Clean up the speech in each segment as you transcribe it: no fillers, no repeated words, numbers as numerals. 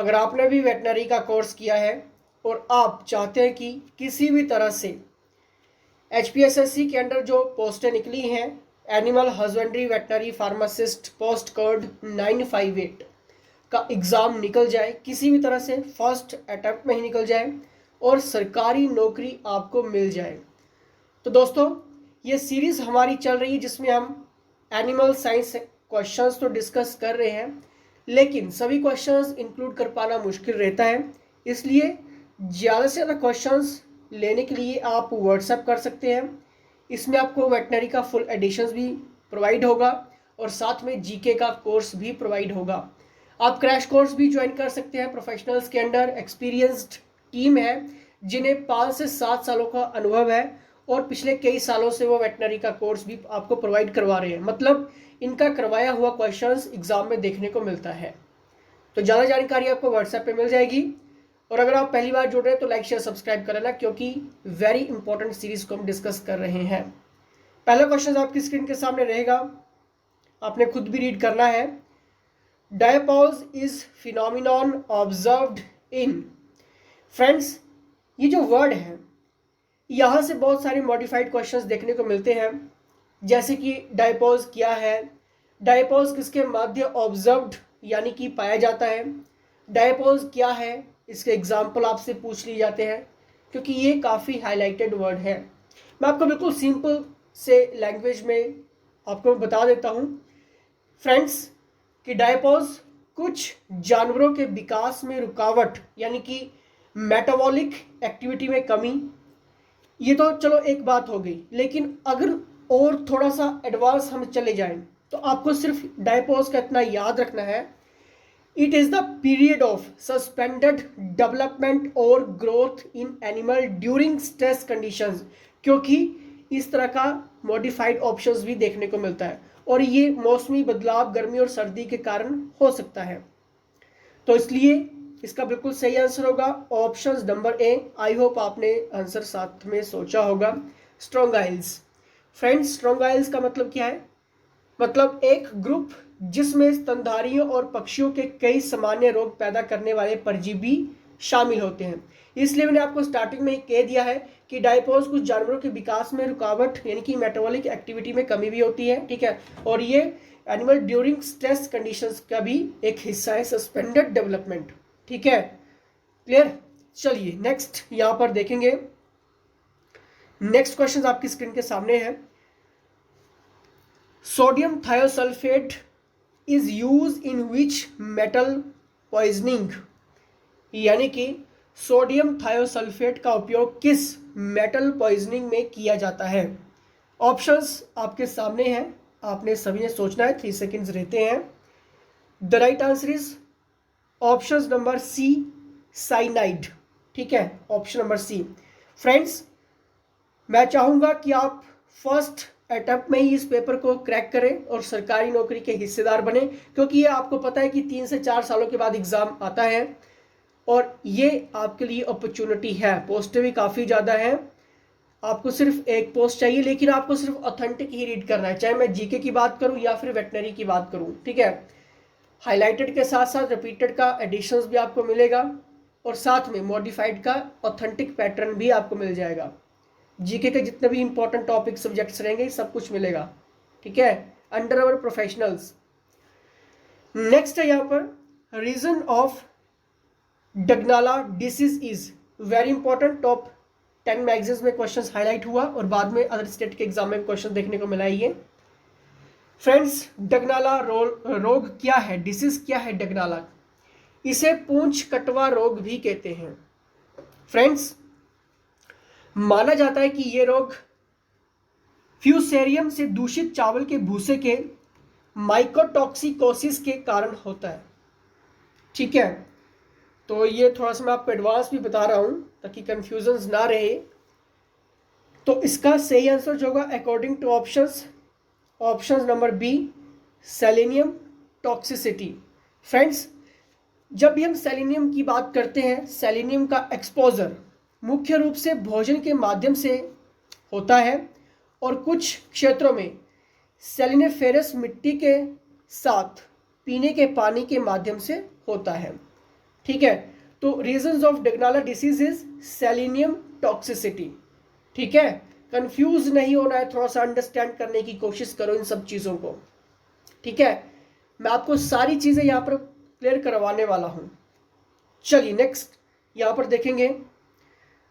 अगर आपने भी वेटनरी का कोर्स किया है और आप चाहते हैं कि किसी भी तरह से HPSSC के अंडर जो पोस्टें निकली हैं, animal husbandry veterinary pharmacist post code 958 का एग्ज़ाम निकल जाए, किसी भी तरह से फर्स्ट अटैम्प्ट में ही निकल जाए और सरकारी नौकरी आपको मिल जाए, तो दोस्तों ये सीरीज़ हमारी चल रही है जिसमें हम एनिमल साइंस क्वेश्चंस तो डिस्कस कर रहे हैं, लेकिन सभी क्वेश्चंस इंक्लूड कर पाना मुश्किल रहता है। इसलिए ज़्यादा से ज़्यादा क्वेश्चंस लेने के लिए आप व्हाट्सएप कर सकते हैं। इसमें आपको वेटनरी का फुल एडिशंस भी प्रोवाइड होगा और साथ में जीके का कोर्स भी प्रोवाइड होगा। आप क्रैश कोर्स भी ज्वाइन कर सकते हैं। प्रोफेशनल्स के अंडर एक्सपीरियंस्ड टीम है जिन्हें 5 से 7 सालों का अनुभव है और पिछले कई सालों से वो वेटनरी का कोर्स भी आपको प्रोवाइड करवा रहे हैं। मतलब इनका करवाया हुआ क्वेश्चंस एग्जाम में देखने को मिलता है। तो ज़्यादा जानकारी आपको व्हाट्सएप पे मिल जाएगी। और अगर आप पहली बार जुड़ रहे हैं तो लाइक शेयर सब्सक्राइब कर लेना, क्योंकि वेरी इंपॉर्टेंट सीरीज को हम डिस्कस कर रहे हैं। पहला क्वेश्चन आपकी स्क्रीन के सामने रहेगा, आपने खुद भी रीड करना है। Diapause is phenomenon observed in. Friends, ये जो वर्ड है यहाँ से बहुत सारे मॉडिफाइड क्वेश्चंस देखने को मिलते हैं, जैसे कि डायपॉज क्या है, डायपॉज किसके माध्य ऑब्जर्व्ड यानी कि पाया जाता है, डायपॉज क्या है, इसके एग्जाम्पल आपसे पूछ लिए जाते हैं, क्योंकि ये काफ़ी हाईलाइटेड वर्ड है। मैं आपको बिल्कुल सिंपल से लैंग्वेज में आपको बता देता हूँ फ्रेंड्स कि डायपॉज कुछ जानवरों के विकास में रुकावट यानी कि मेटाबॉलिक एक्टिविटी में कमी, ये तो चलो एक बात हो गई, लेकिन अगर और थोड़ा सा एडवांस हम चले जाएं तो आपको सिर्फ डायपॉज का इतना याद रखना है, it is the period of suspended development और growth in animal during stress conditions, क्योंकि इस तरह का मॉडिफाइड ऑप्शंस भी देखने को मिलता है और ये मौसमी बदलाव गर्मी और सर्दी के कारण हो सकता है। तो इसलिए इसका बिल्कुल सही आंसर होगा option number A. I hope आपने आंसर साथ में सोचा होगा। स्ट्रोंगाइल्स। फ्रेंड्स, स्ट्रोंगाइल्स का मतलब क्या है? मतलब एक ग्रुप जिसमें स्तनधारियों और पक्षियों के कई सामान्य रोग पैदा करने वाले परजीवी शामिल होते हैं। इसलिए मैंने आपको स्टार्टिंग में कह दिया है कि डायपॉज कुछ जानवरों के विकास में रुकावट यानी कि मेटाबॉलिक एक्टिविटी में कमी भी होती है, ठीक है, और ये एनिमल ड्यूरिंग स्ट्रेस कंडीशंस का भी एक हिस्सा है, सस्पेंडेड डेवलपमेंट, ठीक है, क्लियर। चलिए नेक्स्ट यहां पर देखेंगे। नेक्स्ट क्वेश्चन आपकी स्क्रीन के सामने है। Sodium thiosulphate is use in which metal poisoning, यानी कि सोडियम थायोसल्फेट का उपयोग किस मेटल पॉइजनिंग में किया जाता है? ऑप्शंस आपके सामने हैं, आपने सभी ने सोचना है, 3 सेकेंड्स रहते हैं। The right answer is option number C, cyanide, ठीक है, ऑप्शन नंबर सी। फ्रेंड्स, मैं चाहूँगा कि आप फर्स्ट अटेम्प्ट में ही इस पेपर को क्रैक करें और सरकारी नौकरी के हिस्सेदार बने, क्योंकि ये आपको पता है कि 3 से 4 सालों के बाद एग्ज़ाम आता है और ये आपके लिए अपॉर्चुनिटी है। पोस्टें भी काफ़ी ज़्यादा हैं, आपको सिर्फ एक पोस्ट चाहिए, लेकिन आपको सिर्फ ऑथेंटिक ही रीड करना है, चाहे मैं जीके की बात करूँ या फिर वेटनरी की बात करूँ, ठीक है। हाईलाइटेड के साथ साथ रिपीटेड का एडिशंस भी आपको मिलेगा और साथ में मॉडिफाइड का ऑथेंटिक पैटर्न भी आपको मिल जाएगा। जीके के जितने भी इंपॉर्टेंट टॉपिक सब्जेक्ट्स रहेंगे सब कुछ मिलेगा, ठीक है, अंडर अवर प्रोफेशनल्स। नेक्स्ट है यहाँ पर reason of Degnala disease is very important. Top 10 magazines में क्वेश्चंस हाईलाइट हुआ और बाद में अदर स्टेट के एग्जाम में क्वेश्चन देखने को मिला। ये फ्रेंड्स, डगनाला रोग क्या है, डिसीज क्या है डगनाला? इसे पूंछ कटवा रोग भी कहते हैं। फ्रेंड्स, माना जाता है कि यह रोग फ्यूसेरियम से दूषित चावल के भूसे के माइकोटॉक्सिकोसिस के कारण होता है, ठीक है। तो ये थोड़ा सा मैं आपको एडवांस भी बता रहा हूं ताकि कंफ्यूजन ना रहे। तो इसका सही आंसर जो होगा according to option number B, selenium toxicity. Friends, जब भी हम सेलेनियम की बात करते हैं, सेलेनियम का एक्सपोजर मुख्य रूप से भोजन के माध्यम से होता है और कुछ क्षेत्रों में सेलिनिफेरस मिट्टी के साथ पीने के पानी के माध्यम से होता है। ठीक है, तो reasons of Degnala disease is selenium toxicity. ठीक है, कंफ्यूज नहीं होना है, थोड़ा सा अंडरस्टैंड करने की कोशिश करो इन सब चीज़ों को। ठीक है, मैं आपको सारी चीज़ें यहाँ पर क्लियर करवाने वाला हूँ। चलिए नेक्स्ट यहाँ पर देखेंगे।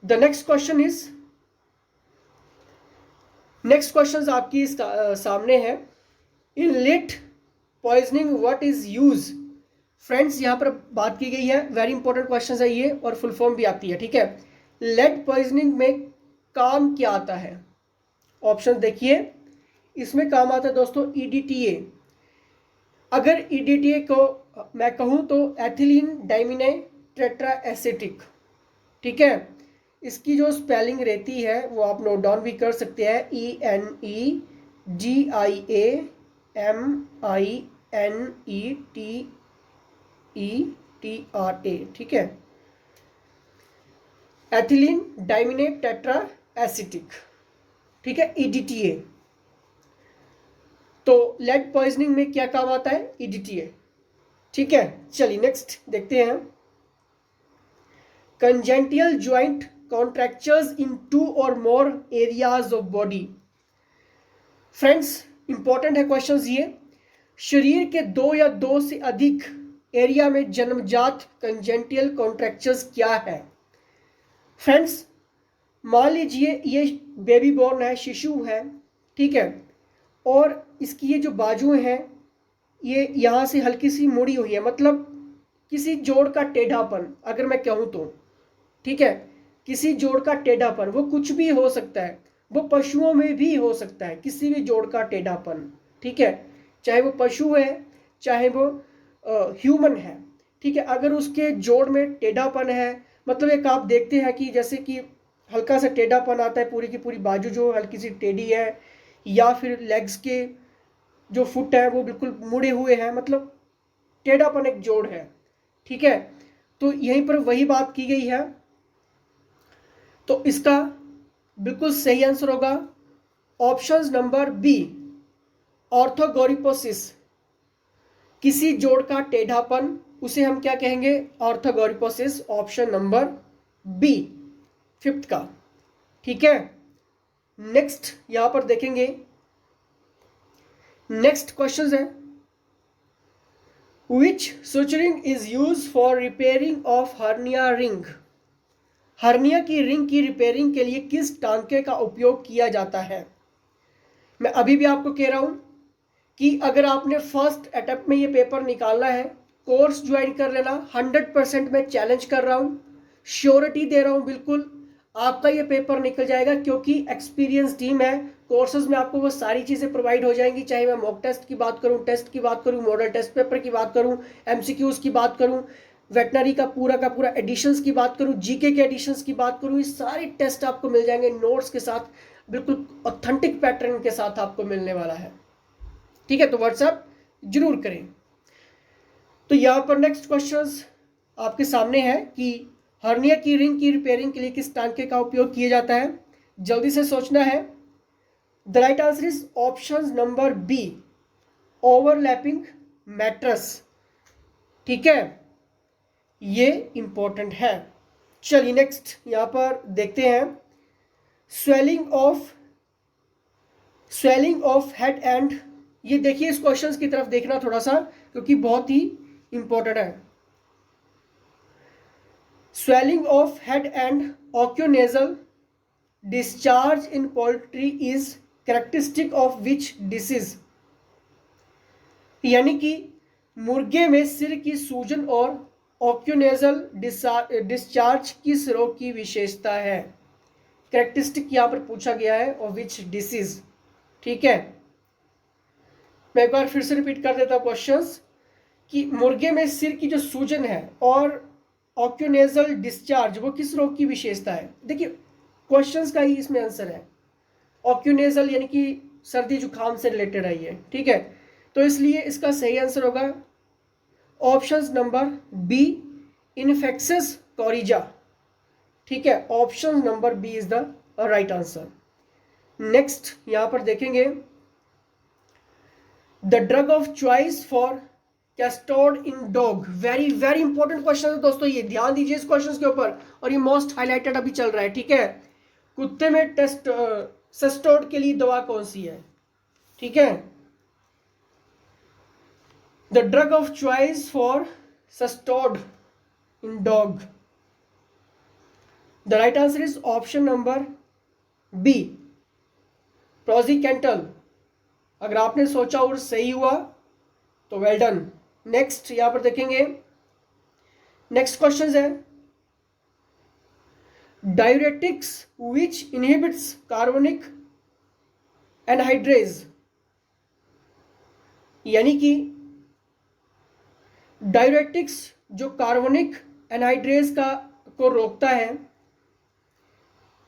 The next question is, next question आपकी सामने है। In lead poisoning what is use. Friends यहाँ पर बात की गई है, वेरी इंपॉर्टेंट क्वेश्चन है ये, और फुल फॉर्म भी आती है। ठीक है, लेड पॉइजनिंग में काम क्या आता है? ऑप्शन देखिए, इसमें काम आता है दोस्तों EDTA। अगर EDTA को मैं कहूँ तो एथिलीन डाइमिने टेट्रा एसिटिक। ठीक है, इसकी जो स्पेलिंग रहती है वो आप नोट डाउन भी कर सकते हैं, ENEGIAMINETETRA। ठीक है, एथिलीन डाइमिने टेट्रा एसिटिक। ठीक है, EDTA। तो लेड पॉइजनिंग में क्या काम आता है? EDTA। ठीक है, चलिए नेक्स्ट देखते हैं। कंजेंटियल ज्वाइंट कॉन्ट्रैक्चर्स इन 2 और more areas of body. Friends important है क्वेश्चंस ये। शरीर के 2 या 2 से अधिक एरिया में जन्मजात कंजेंटियल कॉन्ट्रैक्चर्स क्या है? फ्रेंड्स मान लीजिए ये बेबी बॉर्न है, शिशु है। ठीक है, और इसकी ये जो बाजुएं हैं ये यहाँ से हल्की सी मुड़ी हुई है, मतलब किसी जोड़ का टेढ़ापन अगर मैं कहूँ तो। ठीक है, किसी जोड़ का टेढ़ापन, वो कुछ भी हो सकता है, वो पशुओं में भी हो सकता है, किसी भी जोड़ का टेढ़ापन। ठीक है, चाहे वो पशु है चाहे वो ह्यूमन है। ठीक है, अगर उसके जोड़ में टेढ़ापन है, मतलब एक आप देखते हैं कि जैसे कि हल्का सा टेढ़ापन आता है, पूरी की पूरी बाजू जो हल्की सी टेढ़ी है, या फिर लेग्स के जो फुट है वो बिल्कुल मुड़े हुए हैं, मतलब टेढ़ापन एक जोड़ है। ठीक है, तो यहीं पर वही बात की गई है। तो इसका बिल्कुल सही आंसर होगा ऑप्शन नंबर बी, ऑर्थोगोरिपोसिस। किसी जोड़ का टेढ़ापन उसे हम क्या कहेंगे? ऑर्थोगोरिपोसिस। ऑप्शन नंबर बी 5th का। ठीक है, नेक्स्ट यहां पर देखेंगे। नेक्स्ट क्वेश्चन है, which suturing is use for repairing of hernia ring. Hernia की रिंग की रिपेयरिंग के लिए किस टांके का उपयोग किया जाता है? मैं अभी भी आपको कह रहा हूं कि अगर आपने फर्स्ट अटेम्प्ट में ये पेपर निकालना है, कोर्स ज्वाइन कर लेना। 100% मैं चैलेंज कर रहा हूं, श्योरिटी दे रहा हूं, बिल्कुल आपका ये पेपर निकल जाएगा, क्योंकि एक्सपीरियंस टीम है। कोर्सेज में आपको वो सारी चीज़ें प्रोवाइड हो जाएंगी, चाहे मैं मॉक टेस्ट की बात करूं, टेस्ट की बात करूं, मॉडल टेस्ट पेपर की बात करूं, MCQs की बात करूं, वेटनरी का पूरा एडिशंस की बात करूं, जीके के एडिशंस की बात करूं, ये सारे टेस्ट आपको मिल जाएंगे नोट्स के साथ, बिल्कुल ऑथेंटिक पैटर्न के साथ आपको मिलने वाला है। ठीक है, तो व्हाट्सएप जरूर करें। तो यहाँ पर नेक्स्ट क्वेश्चन आपके सामने है कि हर्निया की रिंग की रिपेयरिंग के लिए किस टांके का उपयोग किया जाता है? जल्दी से सोचना है। The right answer is option number B, overlapping mattress. ठीक है, ये इंपॉर्टेंट है। चलिए नेक्स्ट यहां पर देखते हैं। Swelling of head and. ये देखिए, इस क्वेश्चन की तरफ देखना थोड़ा सा, क्योंकि बहुत ही इंपॉर्टेंट है। Swelling of head and oculonasal discharge in poultry is characteristic of which disease. यानी कि मुर्गे में सिर की सूजन और ऑक्यूनेजल डिस्चार्ज किस रोग की विशेषता है? कैरेक्टरिस्टिक यहां पर पूछा गया है, और विच डिसीज। ठीक है, मैं एक बार फिर से रिपीट कर देता हूं क्वेश्चंस, कि मुर्गे में सिर की जो सूजन है और ऑक्यूनेजल डिस्चार्ज वो किस रोग की विशेषता है? देखिए क्वेश्चंस का ही इसमें आंसर है। ऑक्यूनेजल यानी कि सर्दी जुकाम से रिलेटेड है ये। ठीक है, तो इसलिए इसका सही आंसर होगा option number B, infectious coryza. ठीक है, option number B is the right answer. Next यहां पर देखेंगे, the drug of choice for cestode in dog. Very very important question है दोस्तों, ये ध्यान दीजिए इस क्वेश्चन के ऊपर, और ये मोस्ट हाईलाइटेड अभी चल रहा है, ठीक है। कुत्ते में सिस्टोड के लिए दवा कौन सी है, ठीक है। The drug of choice for cestode in dog, the right answer is option number B, praziquantel. अगर आपने सोचा और सही हुआ तो वेल डन। नेक्स्ट यहां पर देखेंगे, नेक्स्ट क्वेश्चन है डायूरेटिक्स विच इनहिबिट्स कार्बोनिक एनहाइड्रेज, यानी कि डायूरेटिक्स जो कार्बोनिक एनहाइड्रेज को रोकता है,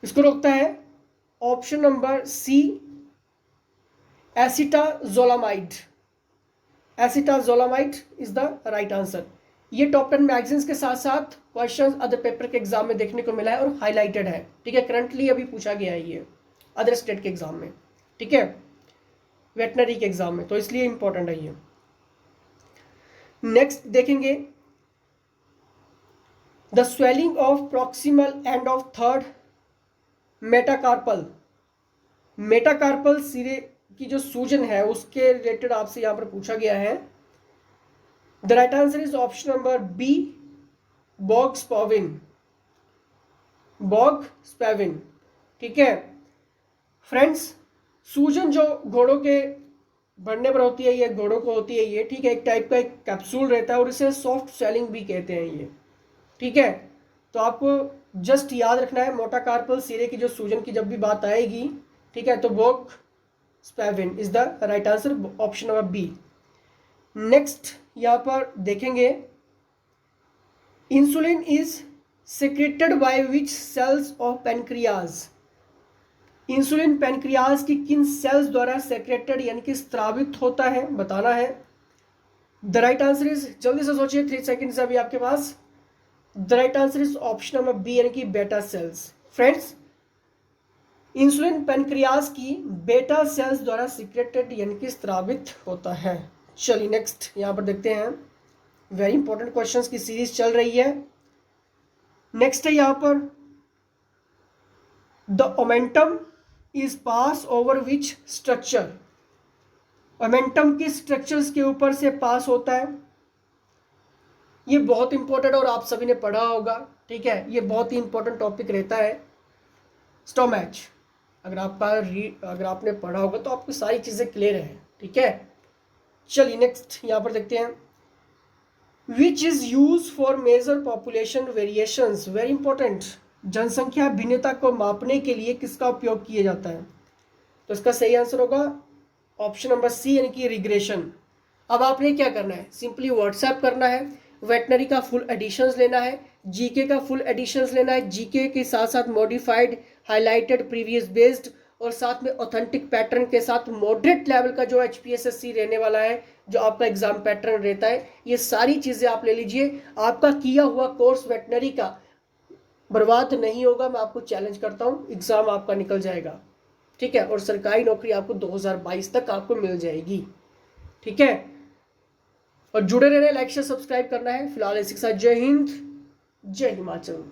इसको रोकता है। Option number C, acetazolamide. Acetazolamide is the right answer. ये टॉप 10 मैगजीन्स के साथ साथ क्वेश्चंस अदर पेपर के एग्जाम में देखने को मिला है और हाईलाइटेड है, ठीक है। करंटली अभी पूछा गया है ये अदर स्टेट के एग्जाम में, ठीक है, वेटनरी के एग्जाम में, तो इसलिए इंपॉर्टेंट है ये। नेक्स्ट देखेंगे, the swelling of proximal end of third metacarpal. Metacarpal सिरे की जो सूजन है उसके रिलेटेड आपसे यहां पर पूछा गया है। The right answer is option number B, bog spavin. Bog spavin, ठीक है। फ्रेंड्स, सूजन जो घोड़ों के बढ़ने पर होती है, ये घोड़ों को होती है ये, ठीक है, एक टाइप का एक कैप्सूल रहता है और इसे सॉफ्ट स्वेलिंग भी कहते हैं ये, ठीक है। तो आपको जस्ट याद रखना है, मोटा कार्पल सिरे की जो सूजन की जब भी बात आएगी, ठीक है, तो bog spavin is the right answer, option number B. Next यहां पर देखेंगे, insulin is secreted by which cells of pancreas. Insulin pancreas की किन सेल्स द्वारा सेक्रेटेड यानी कि स्त्रावित होता है, बताना है। द राइट आंसर इज, जल्दी से सोचिए, 3 सेकेंड्स अभी आपके पास। The right answer is option number B, यानी कि बेटा सेल्स। फ्रेंड्स, इंसुलिन पेनक्रियाज की बेटा सेल्स द्वारा सीक्रेटेड यानी कि स्त्रावित होता है। चलिए नेक्स्ट यहां पर देखते हैं, वेरी इंपॉर्टेंट क्वेश्चंस की सीरीज चल रही है। नेक्स्ट है यहां पर, the omentum is pass over which structure. Omentum किस स्ट्रक्चर्स के ऊपर से पास होता है, ये बहुत इंपॉर्टेंट और आप सभी ने पढ़ा होगा, ठीक है, ये बहुत ही इंपॉर्टेंट टॉपिक रहता है। स्टोमैच, अगर आपने पढ़ा होगा तो आपको सारी चीजें क्लियर है, ठीक है। चलिए नेक्स्ट यहां पर देखते हैं, which is use for major population variations. Very important, जनसंख्या भिन्नता को मापने के लिए किसका उपयोग किया जाता है, तो इसका सही आंसर होगा ऑप्शन नंबर सी, यानी कि रिग्रेशन। अब आपने क्या करना है, सिंपली व्हाट्सएप करना है, वेटनरी का फुल एडिशंस लेना है, जीके का फुल एडिशंस लेना है, जीके के साथ साथ मॉडिफाइड, हाईलाइटेड, प्रीवियस बेस्ड, और साथ में ऑथेंटिक पैटर्न के साथ मॉडरेट लेवल का जो HPSSC रहने वाला है, जो आपका एग्जाम पैटर्न रहता है, ये सारी चीजें आप ले लीजिए। आपका किया हुआ कोर्स वेटनरी का बर्बाद नहीं होगा, मैं आपको चैलेंज करता हूँ, एग्जाम आपका निकल जाएगा, ठीक है, और सरकारी नौकरी आपको 2022 तक आपको मिल जाएगी, ठीक है। और जुड़े रहना, लाइक शेयर सब्सक्राइब करना है। फिलहाल इसी के साथ जय हिंद, जय हिमाचल।